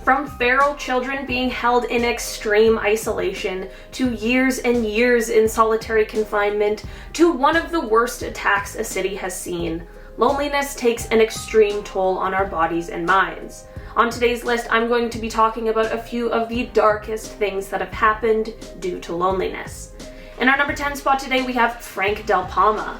From feral children being held in extreme isolation, to years and years in solitary confinement, to one of the worst attacks a city has seen, loneliness takes an extreme toll on our bodies and minds. On today's list, I'm going to be talking about a few of the darkest things that have happened due to loneliness. In our number 10 spot today, we have Frank Del Palma.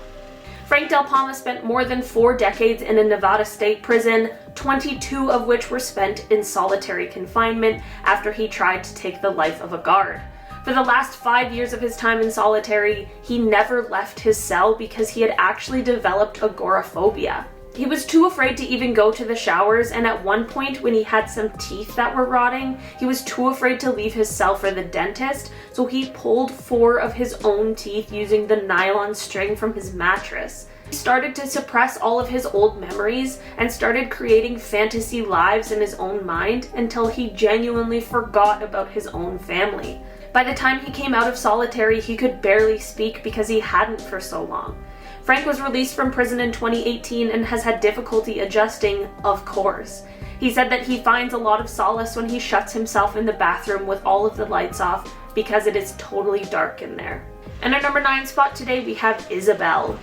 Frank Del Palma spent more than 4 decades in a Nevada state prison, 22 of which were spent in solitary confinement after he tried to take the life of a guard. For the last 5 years of his time in solitary, he never left his cell because he had actually developed agoraphobia. He was too afraid to even go to the showers, and at one point when he had some teeth that were rotting, he was too afraid to leave his cell for the dentist, so he pulled 4 of his own teeth using the nylon string from his mattress. He started to suppress all of his old memories and started creating fantasy lives in his own mind until he genuinely forgot about his own family. By the time he came out of solitary, he could barely speak because he hadn't for so long. Frank was released from prison in 2018 and has had difficulty adjusting, of course. He said that he finds a lot of solace when he shuts himself in the bathroom with all of the lights off because it is totally dark in there. And our number 9 spot today, we have Isabelle.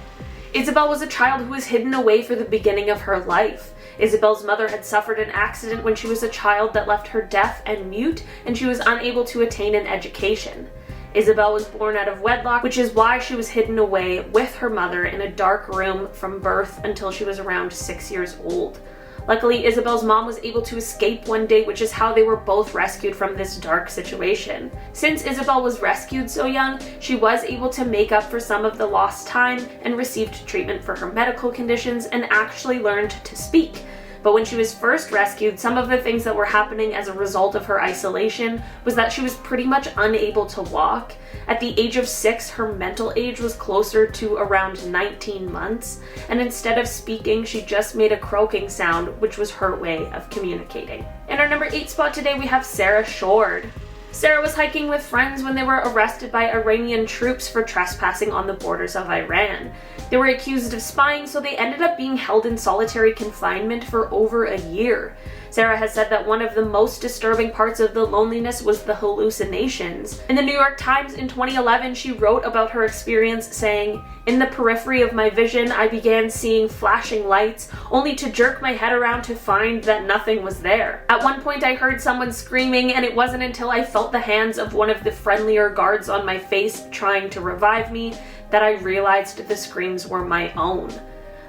Isabelle was a child who was hidden away for the beginning of her life. Isabelle's mother had suffered an accident when she was a child that left her deaf and mute, and she was unable to attain an education. Isabelle was born out of wedlock, which is why she was hidden away with her mother in a dark room from birth until she was around 6 years old. Luckily, Isabelle's mom was able to escape one day, which is how they were both rescued from this dark situation. Since Isabelle was rescued so young, she was able to make up for some of the lost time and received treatment for her medical conditions and actually learned to speak. But when she was first rescued, some of the things that were happening as a result of her isolation was that she was pretty much unable to walk. At the age of 6, her mental age was closer to around 19 months, and instead of speaking, she just made a croaking sound, which was her way of communicating. In our number 8 spot today, we have Sarah SHOURD. Sarah was hiking with friends when they were arrested by Iranian troops for trespassing on the borders of Iran. They were accused of spying, so they ended up being held in solitary confinement for over a year. Sarah has said that one of the most disturbing parts of the loneliness was the hallucinations. In the New York Times in 2011, she wrote about her experience saying, "In the periphery of my vision, I began seeing flashing lights, only to jerk my head around to find that nothing was there. At one point I heard someone screaming, and it wasn't until I felt the hands of one of the friendlier guards on my face trying to revive me that I realized the screams were my own."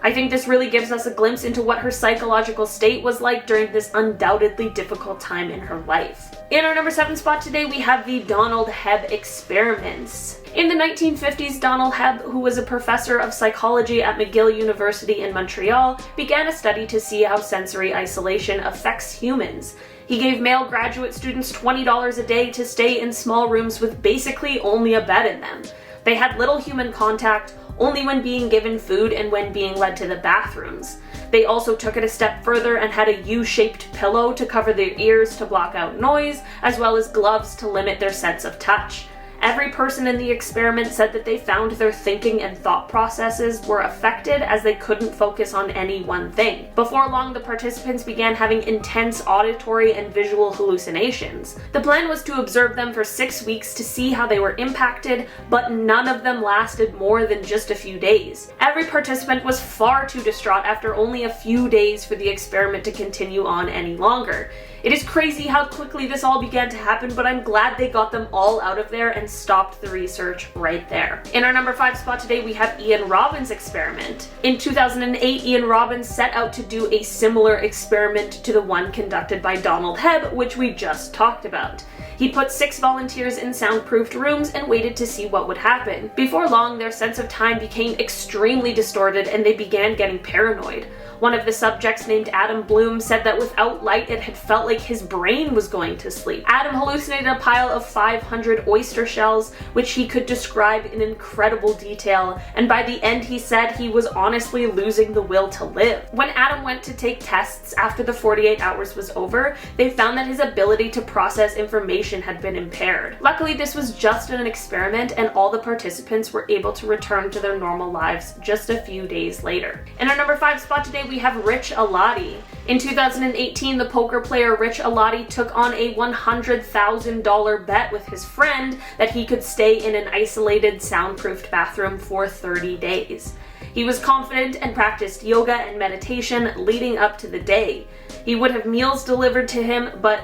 I think this really gives us a glimpse into what her psychological state was like during this undoubtedly difficult time in her life. In our number 7 spot today, we have the Donald HEBB experiments. In the 1950s, Donald HEBB, who was a professor of psychology at McGill University in Montreal, began a study to see how sensory isolation affects humans. He gave male graduate students $20 a day to stay in small rooms with basically only a bed in them. They had little human contact, only when being given food and when being led to the bathrooms. They also took it a step further and had a U-shaped pillow to cover their ears to block out noise, as well as gloves to limit their sense of touch. Every person in the experiment said that they found their thinking and thought processes were affected as they couldn't focus on any one thing. Before long, the participants began having intense auditory and visual hallucinations. The plan was to observe them for 6 weeks to see how they were impacted, but none of them lasted more than just a few days. Every participant was far too distraught after only a few days for the experiment to continue on any longer. It is crazy how quickly this all began to happen, but I'm glad they got them all out of there and stopped the research right there. In our number 5 spot today, we have Ian Robbins' experiment. In 2008, Ian Robbins set out to do a similar experiment to the one conducted by Donald HEBB, which we just talked about. He put 6 volunteers in soundproofed rooms and waited to see what would happen. Before long, their sense of time became extremely distorted and they began getting paranoid. One of the subjects, named Adam Bloom, said that without light it had felt like his brain was going to sleep. Adam hallucinated a pile of 500 oyster shells, which he could describe in incredible detail, and by the end he said he was honestly losing the will to live. When Adam went to take tests after the 48 hours was over, they found that his ability to process information had been impaired. Luckily, this was just an experiment and all the participants were able to return to their normal lives just a few days later. In our number 5 spot today, we have Rich ALATI. In 2018, the poker player Rich ALATI took on a $100,000 bet with his friend that he could stay in an isolated, soundproofed bathroom for 30 days. He was confident and practiced yoga and meditation leading up to the day. He would have meals delivered to him, but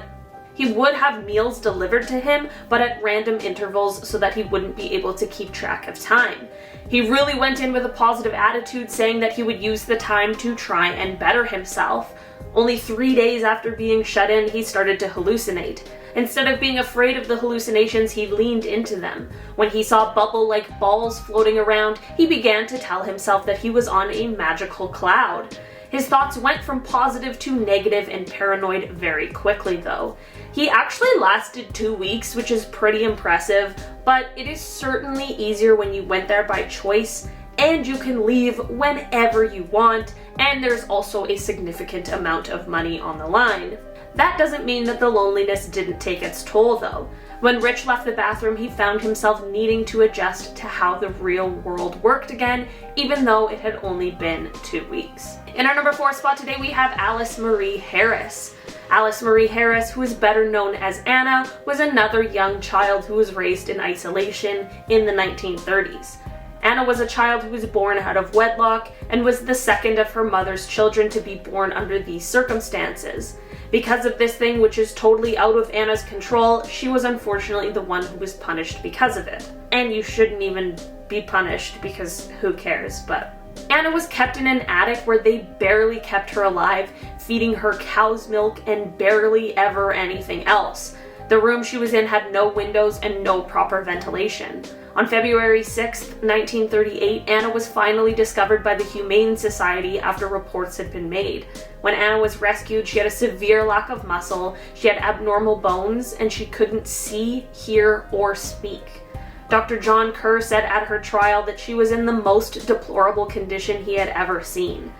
at random intervals so that he wouldn't be able to keep track of time. He really went in with a positive attitude, saying that he would use the time to try and better himself. Only 3 days after being shut in, he started to hallucinate. Instead of being afraid of the hallucinations, he leaned into them. When he saw bubble-like balls floating around, he began to tell himself that he was on a magical cloud. His thoughts went from positive to negative and paranoid very quickly, though. He actually lasted 2 weeks, which is pretty impressive, but it is certainly easier when you went there by choice, and you can leave whenever you want, and there's also a significant amount of money on the line. That doesn't mean that the loneliness didn't take its toll, though. When Rich left the bathroom, he found himself needing to adjust to how the real world worked again, even though it had only been 2 weeks. In our number 4 spot today, we have Alice Marie Harris. Alice Marie Harris, who is better known as Anna, was another young child who was raised in isolation in the 1930s. Anna was a child who was born out of wedlock and was the second of her mother's children to be born under these circumstances. Because of this thing, which is totally out of Anna's control, she was unfortunately the one who was punished because of it. And you shouldn't even be punished, because who cares, but... Anna was kept in an attic where they barely kept her alive, feeding her cow's milk and barely ever anything else. The room she was in had no windows and no proper ventilation. On February 6, 1938, Anna was finally discovered by the Humane Society after reports had been made. When Anna was rescued, she had a severe lack of muscle, she had abnormal bones, and she couldn't see, hear, or speak. Dr. John Kerr said at her trial that she was in the most deplorable condition he had ever seen.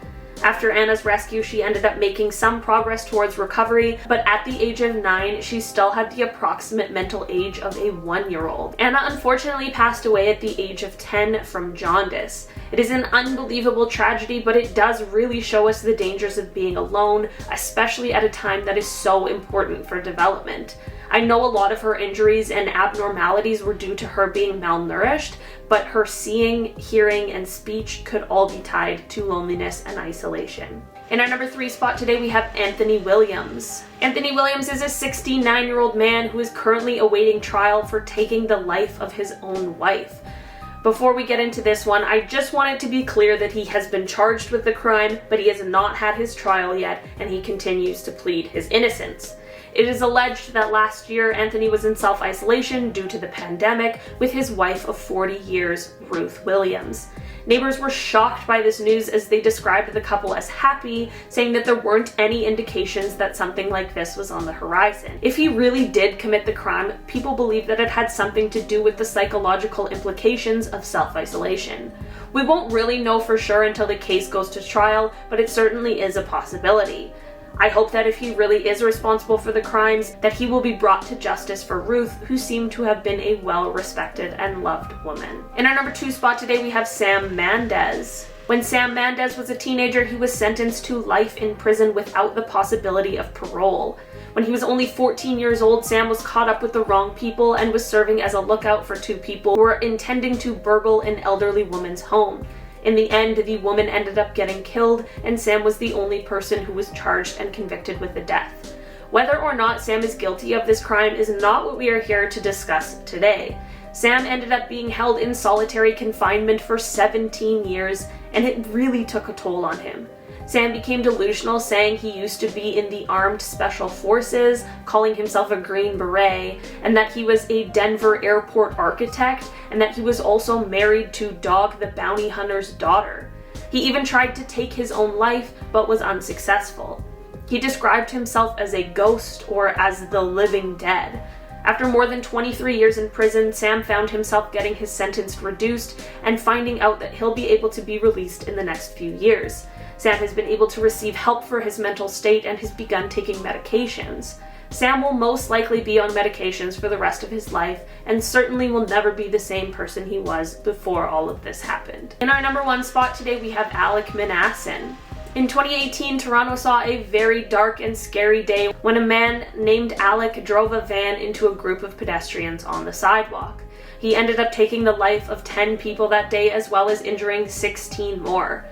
After Anna's rescue, she ended up making some progress towards recovery, but at the age of 9, she still had the approximate mental age of a 1-year-old. Anna unfortunately passed away at the age of 10 from jaundice. It is an unbelievable tragedy, but it does really show us the dangers of being alone, especially at a time that is so important for development. I know a lot of her injuries and abnormalities were due to her being malnourished, but her seeing, hearing, and speech could all be tied to loneliness and isolation. In our number 3 spot today, we have Anthony Williams. Anthony Williams is a 69-year-old man who is currently awaiting trial for taking the life of his own wife. Before we get into this one, I just want it to be clear that he has been charged with the crime, but he has not had his trial yet, and he continues to plead his innocence. It is alleged that last year Anthony was in self-isolation due to the pandemic with his wife of 40 years, Ruth Williams. Neighbors were shocked by this news as they described the couple as happy, saying that there weren't any indications that something like this was on the horizon. If he really did commit the crime, people believe that it had something to do with the psychological implications of self-isolation. We won't really know for sure until the case goes to trial, but it certainly is a possibility. I hope that if he really is responsible for the crimes, that he will be brought to justice for Ruth, who seemed to have been a well-respected and loved woman. In our number 2 spot today, we have Sam Mandez. When Sam Mandez was a teenager, he was sentenced to life in prison without the possibility of parole. When he was only 14 years old, Sam was caught up with the wrong people and was serving as a lookout for 2 people who were intending to burgle an elderly woman's home. In the end, the woman ended up getting killed, and Sam was the only person who was charged and convicted with the death. Whether or not Sam is guilty of this crime is not what we are here to discuss today. Sam ended up being held in solitary confinement for 17 years, and it really took a toll on him. Sam became delusional, saying he used to be in the Armed Special Forces, calling himself a Green Beret, and that he was a Denver airport architect, and that he was also married to Dog the Bounty Hunter's daughter. He even tried to take his own life, but was unsuccessful. He described himself as a ghost or as the living dead. After more than 23 years in prison, Sam found himself getting his sentence reduced and finding out that he'll be able to be released in the next few years. Sam has been able to receive help for his mental state and has begun taking medications. Sam will most likely be on medications for the rest of his life and certainly will never be the same person he was before all of this happened. In our number 1 spot today, we have ALEK MINASSAIN. In 2018, Toronto saw a very dark and scary day when a man named Alek drove a van into a group of pedestrians on the sidewalk. He ended up taking the life of 10 people that day, as well as injuring 16 more.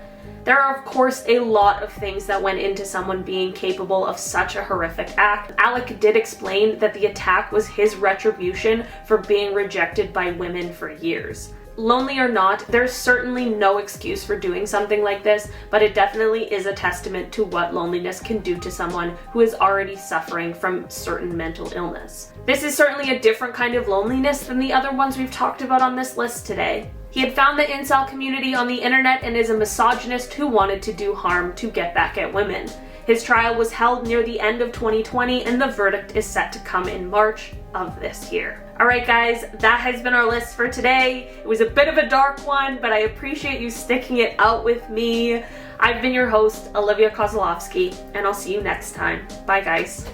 There are, of course, a lot of things that went into someone being capable of such a horrific act. Alek did explain that the attack was his retribution for being rejected by women for years. Lonely or not, there's certainly no excuse for doing something like this, but it definitely is a testament to what loneliness can do to someone who is already suffering from certain mental illness. This is certainly a different kind of loneliness than the other ones we've talked about on this list today. He had found the incel community on the internet and is a misogynist who wanted to do harm to get back at women. His trial was held near the end of 2020 and the verdict is set to come in March of this year. Alright guys, that has been our list for today. It was a bit of a dark one, but I appreciate you sticking it out with me. I've been your host, Olivia Kozlowski, and I'll see you next time. Bye guys.